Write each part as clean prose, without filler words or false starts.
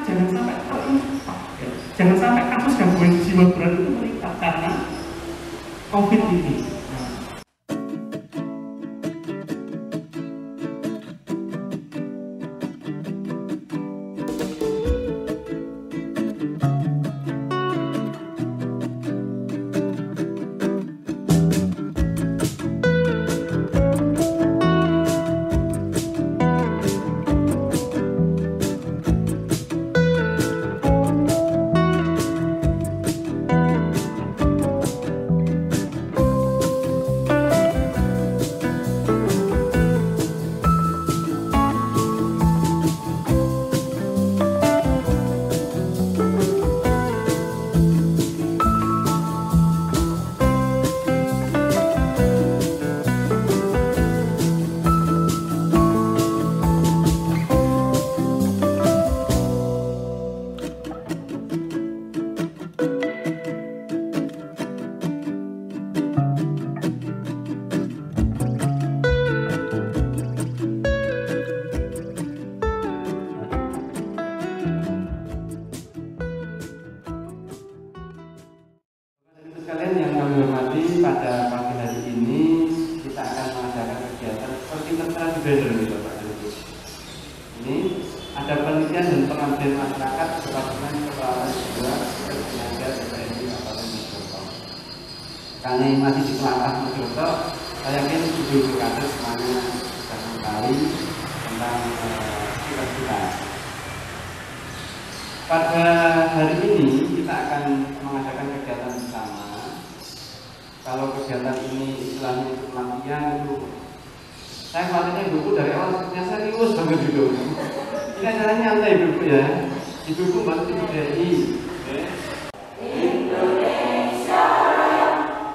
jangan sampai terimpak, ya. Jangan sampai kasus gangguan jiwa berat itu meningkat karena COVID ini. Sekalian yang kami hormati, pada pagi hari ini kita akan mengadakan kegiatan seperti tertera di banner ini, Bapak Ibu. Ini ada penelitian dan pengabdian masyarakat Departemen Kepelauan Jiwa Tenaga TPNI Kabupaten Mojokerto. Karena ini masih di Selatan Mojokerto, saya yakin ibu-ibu kader semuanya sudah mengetahui tentang kita. Pada hari ini kita akan mengadakan kegiatan bersama. Kalau kegiatan ini istilahnya itu latihan itu, saya khawatirnya ibu dari awal sepertinya serius banget gitu. Ini acaranya nyantai ibu ya. Ibu bantu dari Indonesia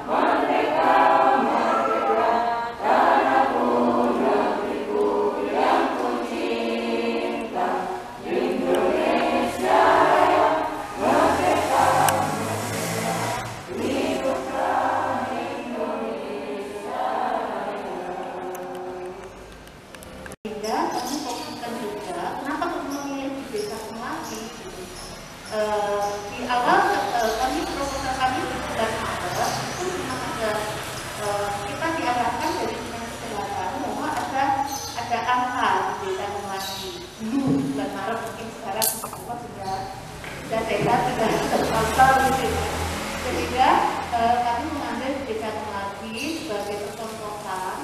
merdeka, merdeka, tanahku negeriku yang ku cinta. Indonesia merdeka, merdeka, hiduplah Indonesia. Sehingga kami fokuskan juga kenapa memilih di Desa Kemati. Di awal kami proposal kami bulan Maret itu memang ada kita diarahkan dari Dinas Kesehatan bahwa ada angka di Desa Kemati dulu bulan Maret, mungkin sekarang sudah sehat, sudah terpantau gitu. Sehingga kami mengambil Desa Kemati sebagai percontohan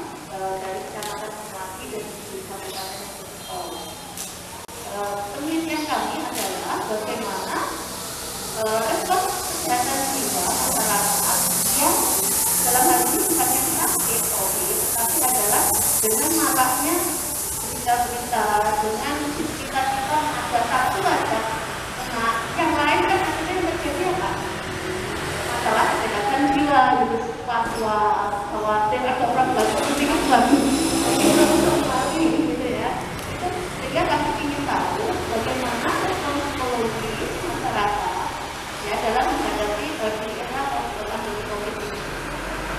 dari Kecamatan Kemati dan di Kabupaten Mojokerto. Penelitian kami adalah bagaimana respon kesehatan jiwa masyarakat yang dalam hal ini bukan yang sakit COVID, tapi adalah dengan maraknya berita-berita, dengan kita ada satu aja kena, yang lain kan akhirnya terjadi apa? Masalah kesehatan jiwa, gitu, was-was, khawatir, ada orang batuk ini kan bagus, gitu ya. Sehingga kami ingin tahu bagaimana respon psikologi masyarakat ya dalam menghadapi era pandemi COVID ini.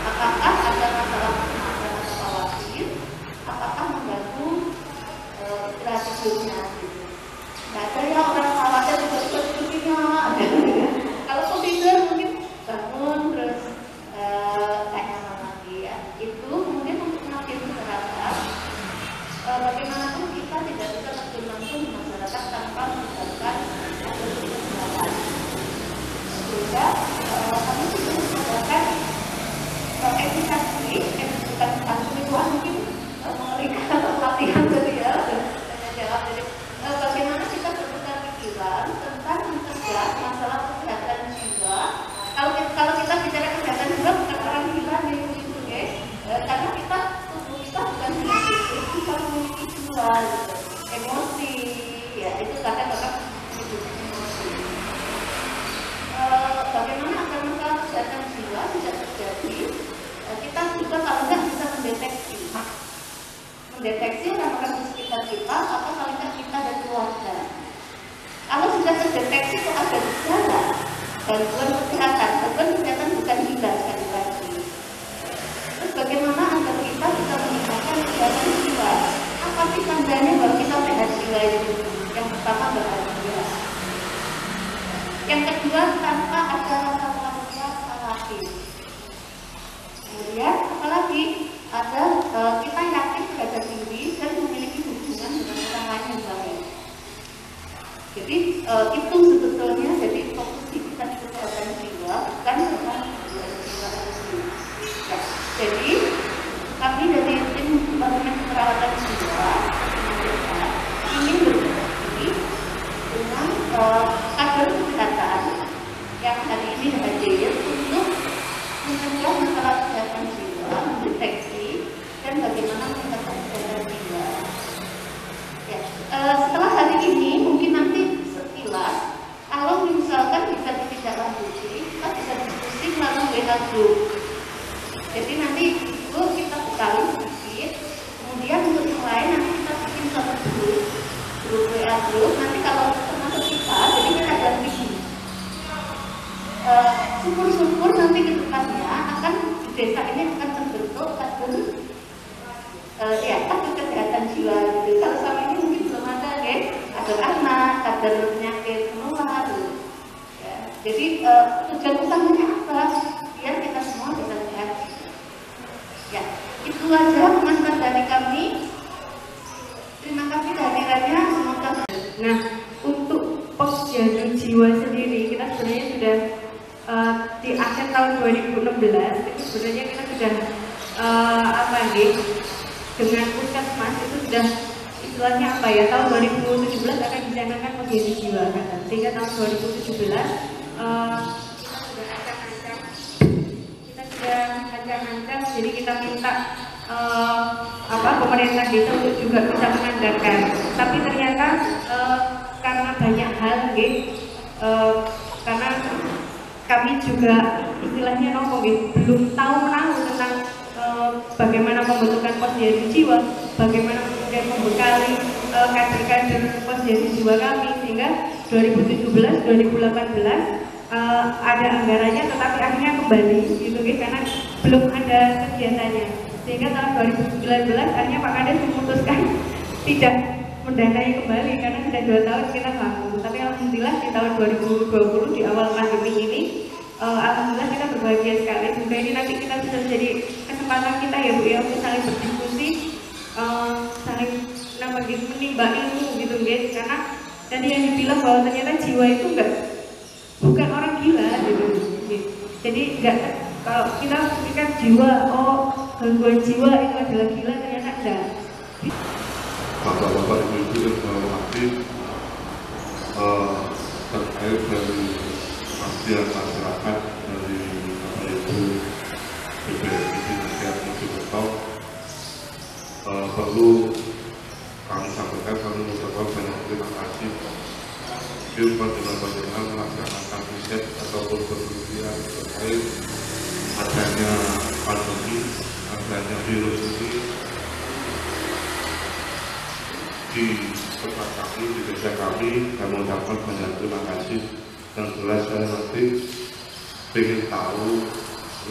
Apakah ada masalah kecemasan atau khawatir? Apakah mengganggu istirahat tidurnya? Gitu. Nggak ada ya orang khawatir tiba-tiba tidurnya. Kalau tidur mungkin bangun terus kayak nyaman lagi ya. Itu kemudian untuk melatih masyarakat. Bagaimanapun kita tidak bisa terjun langsung di masyarakat tanpa melibatkan kesehatan. Sehingga kami juga mengadakan edukasi pengetahuan mungkin mengerikan pelatihan gitu ya, tanya jawab. Jadi bagaimana kita bertukar pikiran tentang mencegah masalah kesehatan jiwa. Kalau kita bicara kesehatan jiwa bukan orang gila nih itu ya, karena tubuh kita bukan fisik, kita memiliki jiwa, gitu. Emosi, ya itu kadang-kadang emosi. Bagaimana agar masalah kesehatan jiwa tidak terjadi? Kita juga kalau nggak bisa mendeteksi orang-orang di sekitar kita atau kalau nggak kita dan keluarga. Kalau sudah terdeteksi kok ada gejala gangguan kesehatan bukan gila sekali lagi. Terus bagaimana agar kita bisa meningkatkan kesehatan jiwa? Apa sih tandanya bahwa kita sehat jiwa itu? Yang pertama bahagia. jiwa tanpa ada rasa puasa lagi. Kemudian apalagi ada kita yakin terhadap diri dan memiliki hubungan dengan orang lain yang baik. Jadi itu sebetulnya jadi fokus kita di kesehatan jiwa bukan dengan jiwa itu. Ya, jadi kami dari tim Departemen Keperawatan Jiwa ingin berbagi dengan kader kesehatan yang hari ini hadir untuk mencegah masalah kesehatan jiwa, mendeteksi dan bagaimana meningkatkan kesehatan jiwa. Ya, setelah hari ini mungkin nanti sekilas, kalau misalkan bisa ditindaklanjuti, kita bisa diskusi melalui WA group. Jadi nanti itu kita bekali sedikit, kemudian untuk yang lain nanti kita bikin satu grup WA group. Nanti kalau termasuk kita, jadi kita ganti. Syukur-syukur nanti ke depannya akan di desa ini akan terbentuk kader kader kesehatan jiwa gitu. Kalau selama ini mungkin belum ada ya, kader anak, kader penyakit menular gitu. Ya, jadi tujuan utamanya apa? Biar kita semua bisa sehat. Ya, itu aja teman-teman dari kami. Terima kasih kehadirannya. Semoga. Nah, untuk posyandu jiwa sendiri kita sebenarnya sudah di akhir tahun 2016 itu sebenarnya kita sudah dengan puskesmas itu sudah istilahnya apa ya, tahun 2017 akan dicanangkan posyandu jiwa kan, sehingga tahun 2017 kita sudah ancang-ancang, jadi kita minta pemerintah desa untuk juga bisa menganggarkan, tapi ternyata karena banyak hal karena kami juga istilahnya belum tahu menahu tentang bagaimana pembentukan posyandu jiwa, bagaimana kemudian membekali kader-kader posyandu jiwa kami, sehingga 2017-2018 ada anggarannya, tetapi akhirnya kembali gitu karena belum ada kegiatannya, sehingga tahun 2019 akhirnya Pak Kades memutuskan tidak mendanai kembali karena sudah 2 tahun kita vakum. Tapi alhamdulillah di tahun 2020 di awal pandemi ini alhamdulillah kita berbahagia sekali. Semoga ini nanti kita bisa menjadi kesempatan kita ya Bu ya, untuk saling berdiskusi, saling menimba ilmu gitu guys. Karena tadi yang dibilang bahwa ternyata jiwa itu bukan orang gila gitu. Jadi kalau kita pikirkan jiwa, gangguan jiwa itu adalah gila, ternyata enggak. Bapak-bapak, ibu-ibu yang saya hormati, terkait dari kepastian masyarakat dari Bapak Ibu BPMI Nasihat Mojokerto, perlu kami sampaikan, kami mengucapkan banyak terima kasih dengan bagaimana melaksanakan riset ataupun penelitian terkait adanya pandemi, adanya virus ini di tempat kami, di desa kami. Kami mengucapkan banyak terima kasih, dan jelas saya nanti ingin tahu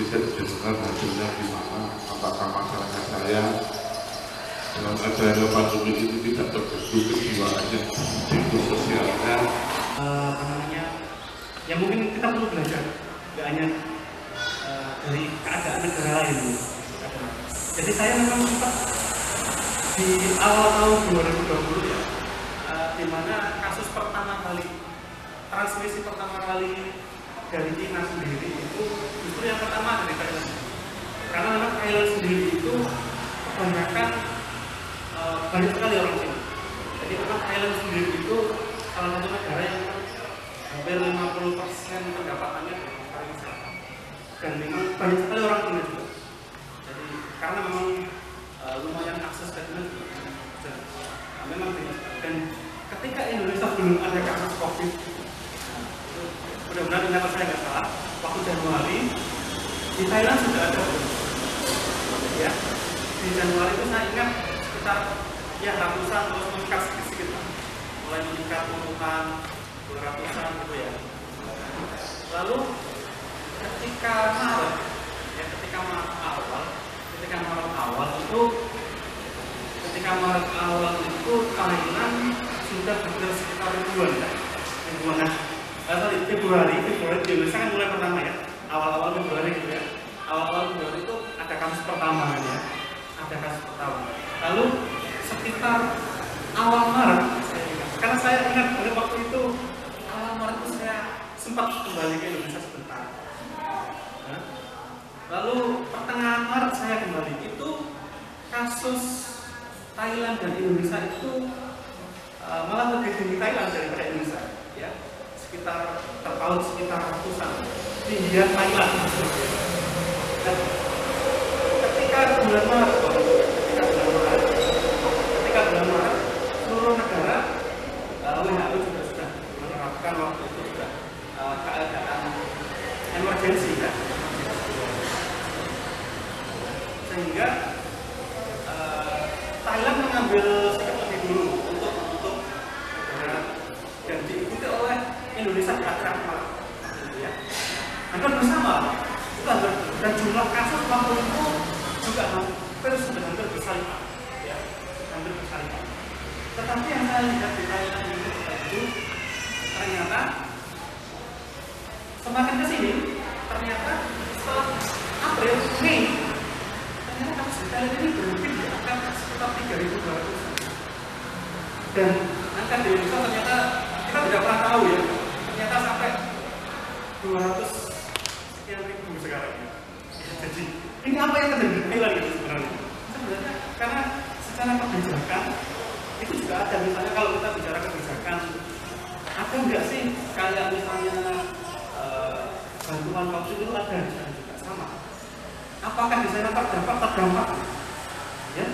riset jenengan hasilnya gimana, apakah masyarakat saya dengan adanya pandemi ini tidak terganggu kejiwaannya, psikososialnya. Ya mungkin kita perlu belajar, tidak hanya dari keadaan negara lain. Jadi saya memang sempat di awal tahun 2020 ya, di mana kasus pertama kali, transmisi pertama kali dari Cina sendiri itu justru yang pertama dari Thailand. Karena memang Thailand sendiri itu kebanyakan banyak sekali orang Cina. Jadi memang Thailand sendiri itu salah satu negara yang hampir 50% pendapatannya dari pariwisata, dan memang banyak sekali orang Cina juga. Jadi karena memang lumayan akses ke Cina juga, memang banyak. Dan ketika Indonesia belum ada kasus COVID, mudah-mudahan ingatan saya nggak salah, waktu Januari di Thailand sudah ada, ya. Di Januari itu saya ingat sekitar ya ratusan, terus meningkat sedikit-sedikit, mulai meningkat puluhan, 200-an gitu ya. Lalu ketika Maret awal itu Thailand sudah bergerak sekitar ribuan Februari di Indonesia kan mulai pertama ya, awal-awal Februari gitu ya. Awal-awal Februari itu ada kasus pertama kan ya, ada kasus pertama. Lalu sekitar awal Maret, karena saya ingat pada waktu itu awal Maret itu saya sempat kembali ke Indonesia sebentar. Nah, lalu pertengahan Maret saya kembali, itu kasus Thailand dan Indonesia itu malah lebih tinggi Thailand daripada Indonesia ya, sekitar terpaut sekitar ratusan tinggian Thailand. Dan ketika bulan Maret seluruh negara WHO juga sudah menerapkan waktu itu juga keadaan emergensi kan, sehingga Thailand mengambil sikap lebih dulu untuk dan diikuti oleh Indonesia di akhir Maret, gitu ya. Hampir bersama itu dan jumlah kasus waktu itu juga hampir bersalipan, ya, hampir bersalipan. Tetapi yang saya lihat di Thailand itu ternyata semakin kesini, ternyata setelah April, Mei, ternyata kasus di Thailand ini berhenti di angka sekitar 3.200. Dan angka di Indonesia ternyata kita tidak pernah tahu ya, ternyata sampai 200 sekian ribu sekarang ya. Jadi ini apa yang terjadi di Thailand gitu sebenarnya? Sebenarnya karena secara kebijakan itu juga ada, misalnya kalau kita bicara kebijakan, ada nggak sih kayak misalnya bantuan vaksin itu ada di sana juga sama? Apakah di sana terdampak? Ya,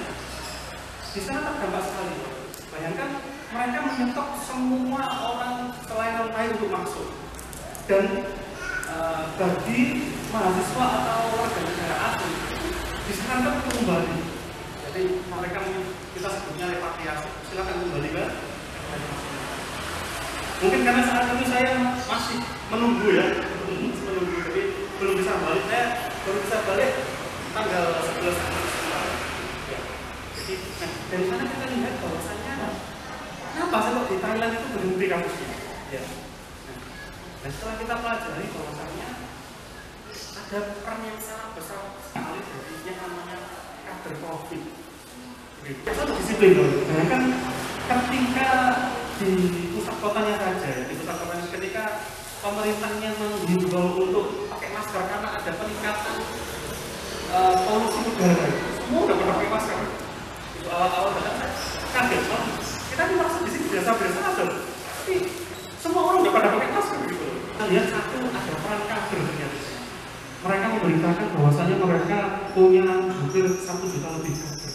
di sana terdampak sekali. Bayangkan mereka menyetop semua orang selain orang Thai untuk masuk, dan bagi mahasiswa atau warga negara asing disarankan untuk kembali. Jadi mereka kita sebutnya repatriasi, silakan kembali ke negara masing-masing. Mungkin karena saat ini saya masih menunggu ya, jadi belum bisa balik. Saya baru bisa balik tanggal 11 Agustus kemarin. Ya. Jadi dari sana kita lihat bahwasanya kenapa sih kok di Thailand itu berhenti kasusnya? Ya. Dan setelah kita pelajari bahwasanya ada peran yang sangat besar sekali dari yang namanya kader COVID. Satu disiplin loh. Nah kan ketika di pusat kotanya saja, di pusat kotanya ketika pemerintahnya menghimbau untuk pakai masker karena ada peningkatan polusi udara, semua udah pada pakai masker. Itu awal-awal banget kaget loh. Kita dimaksud di sini biasa-biasa aja, tapi semua orang udah pada pakai masker gitu. Kita lihat satu ada peran kader ternyata. Mereka memberitakan bahwasanya mereka punya hampir 1 juta lebih kader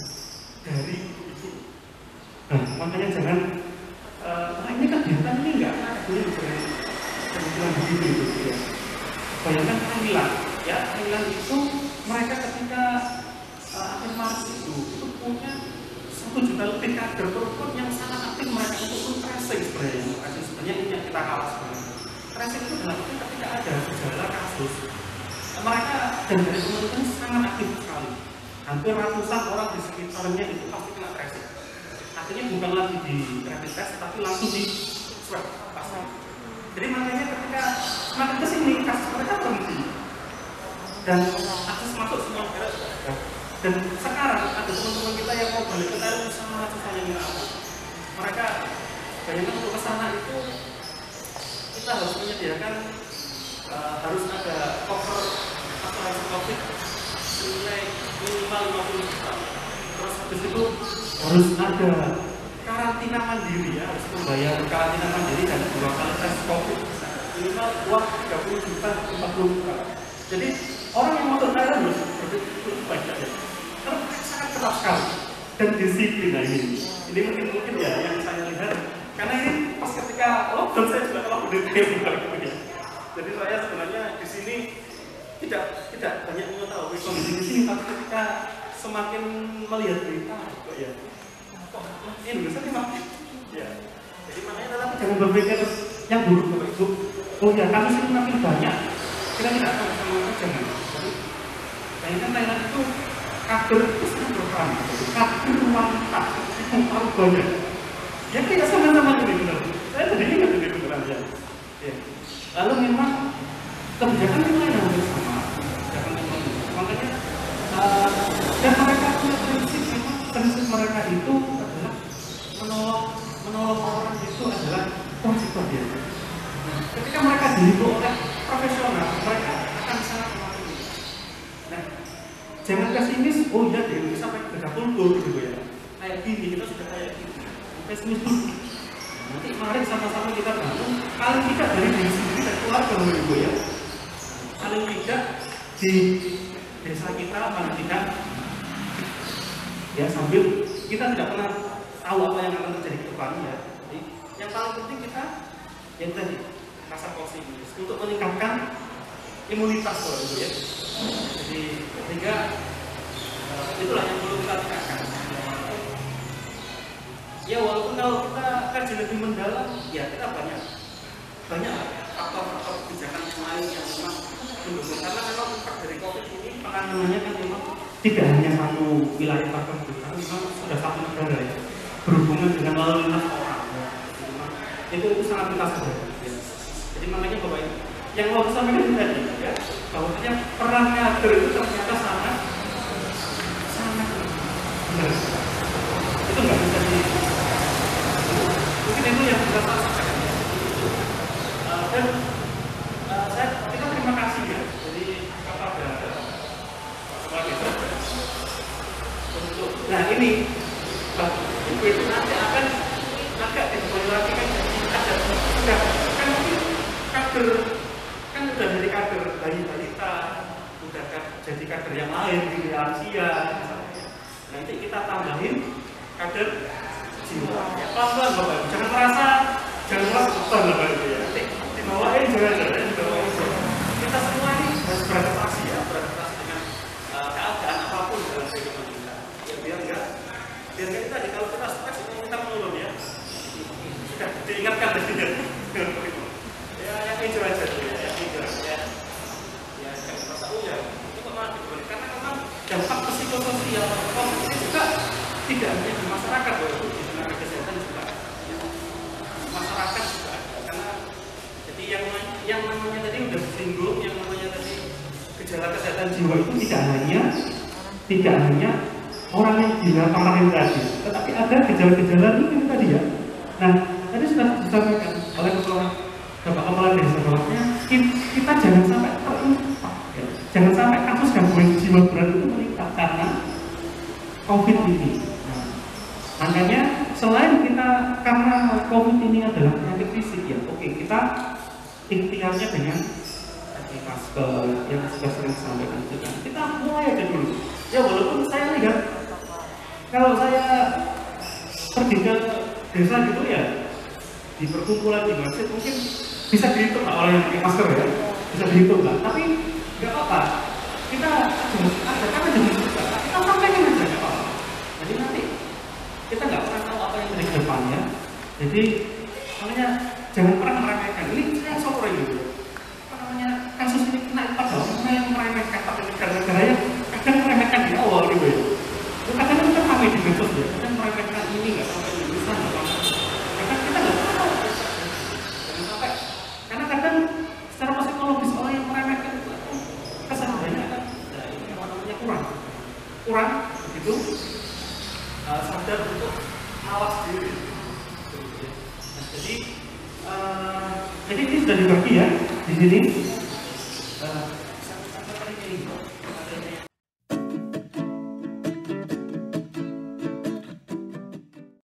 dari itu. Nah, makanya jangan ini kegiatan ini enggak boleh dengan begitu ya. Bayangkan Thailand, ya Thailand itu mereka ketika akhir Maret itu punya 1 juta lebih kader perempuan yang sangat aktif mereka untuk tracing sebenarnya ini yang kita kawal sebenarnya. Tracing itu dalam arti ketika ada gejala kasus, mereka dan dari teman-teman sangat aktif sekali. Hampir ratusan orang di sekitarnya itu pasti kena tracing. Artinya bukan lagi di rapid test, tapi langsung di swab pasang. Jadi makanya ketika semakin kesini kasus mereka berhenti dan akses masuk semua negara sudah ada. Dan sekarang ada teman-teman kita yang mau balik ke Thailand sama susahnya minta ampun. Mereka bayangkan untuk kesana itu kita harus menyediakan harus ada cover asuransi COVID senilai minimal 50 juta. Terus habis itu harus ada karantina mandiri ya, harus membayar karantina mandiri dan 2 kali tes COVID minimal uang 30 juta 40 juta. Jadi orang yang mau ke Thailand harus lebih banyak ya. Karena sangat ketat sekali dan disiplin. Nah ini mungkin ya yang saya lihat, karena ini pas ketika lockdown saya juga kalau udah ya. Jadi saya sebenarnya di sini tidak banyak mengetahui kondisi di sini, tapi ketika semakin melihat berita kok ya, kok Indonesia ini makin ya. Jadi makanya tetap jangan berpikir yang buruk Bapak Ibu. Oh ya kasus ini makin banyak, kita tidak akan sama jangan. Bayangkan Thailand itu kader itu sangat berperan, kader wanita itu paling banyak. Ya kita sama-sama ini benar. Saya tadi ingat ini beneran ya. Lalu memang kebijakan yang lain hampir sama, kebijakan yang lain. Makanya dan mereka punya prinsip, memang prinsip mereka itu adalah menolong orang itu adalah kewajiban dia. Ketika mereka dihimbau oleh profesional, mereka akan sangat memahami. Nah, jangan pesimis. Oh iya, di Indonesia beda kultur gitu ya. Kayak gini, kita sudah kayak gini. Pesimis dulu. Nanti mari sama-sama kita bantu. Paling tidak dari diri sendiri dan keluarga ibu ya. Paling tidak di desa kita, paling tidak ya sambil kita tidak pernah tahu apa yang akan terjadi ke depan ya. Jadi yang paling penting kita yang tadi rasa positif untuk meningkatkan imunitas itu ya. Jadi sehingga itulah yang perlu kita tingkatkan. Ya walaupun kalau kita kaji lebih mendalam, ya kita banyak faktor-faktor kebijakan yang lain yang memang mendukung. Karena memang impact dari COVID ini penanganannya kan memang tidak hanya satu wilayah tertentu, tapi memang sudah satu negara ya, berhubungan dengan lalu lintas orang. Itu sangat lintas saudara. Jadi makanya bahwa yang mau sampaikan tadi ya, bahwasanya peran kader itu ternyata sangat benar. Itu nggak bisa di mungkin itu yang kita sampaikan. Dan kita terima kasih ya, jadi kepada Pak Desa untuk nah ini Ibu itu nanti akan agak kembali lagi kan ada sudah kan mungkin kader kan sudah dari kader balita sudah jadi kader yang lain di lansia misalnya. Nanti kita tambahin kader jiwa ya, pelan-pelan Bapak Ibu, jangan merasa beban Bapak Ibu ya, nanti dibawain jangan dibawain kita semua ini harus beradaptasi ya, beradaptasi dengan keadaan apapun dalam kehidupan kita ya, biar enggak tadi kalau kita stres itu kita menurun ya, sudah diingatkan tadi ya yang hijau aja tuh ya, yang hijau ya jangan merasa ya itu kok malah dibalik, karena memang dampak psikososial COVID ini juga tidak hanya di masyarakat loh, di tenaga kesehatan juga ya, masyarakat juga ada, karena jadi yang namanya tadi udah disinggung, yang namanya tadi gejala kesehatan jiwa itu tidak hanya orang yang gila kemarin tadi, tetapi ada gejala-gejala itu tadi ya. Nah, tadi sudah disampaikan oleh Bapak Kepala Desa bahwasanya kita jangan sampai terimpak, ya. Jangan sampai kasus gangguan jiwa berat itu meningkat karena COVID ini. Nah, makanya selain kita karena COVID ini adalah penyakit fisik ya, oke kita ikhtiarnya dengan masker yang sudah sering disampaikan juga. Kita mulai aja dulu. Ya walaupun saya lihat kalau saya pergi ke desa gitu ya, di perkumpulan di masjid mungkin bisa dihitung lah orang yang pakai masker ya, bisa dihitung lah. Tapi nggak apa-apa, kita adakan aja juga, kita sampaikan aja nggak apa-apa. Jadi nanti kita nggak pernah tahu apa yang terjadi ke depannya. Jadi makanya jangan pernah meremehkan. Ini saya sore gitu. Apa namanya kasus ini kena pada orang yang meremehkan, tapi negara-negara yang kadang meremehkan di awal gitu ya. Kadang kita ramai di medsos ya, kadang meremehkan ini nggak sampai di bisa nggak apa-apa. Kadang kita nggak tahu. Jangan sampai, karena kadang secara psikologis orang yang meremehkan itu kesadarannya kan, nah ini namanya kurang begitu sadar untuk mawas diri. Nah, jadi ini sudah dibagi ya di sini.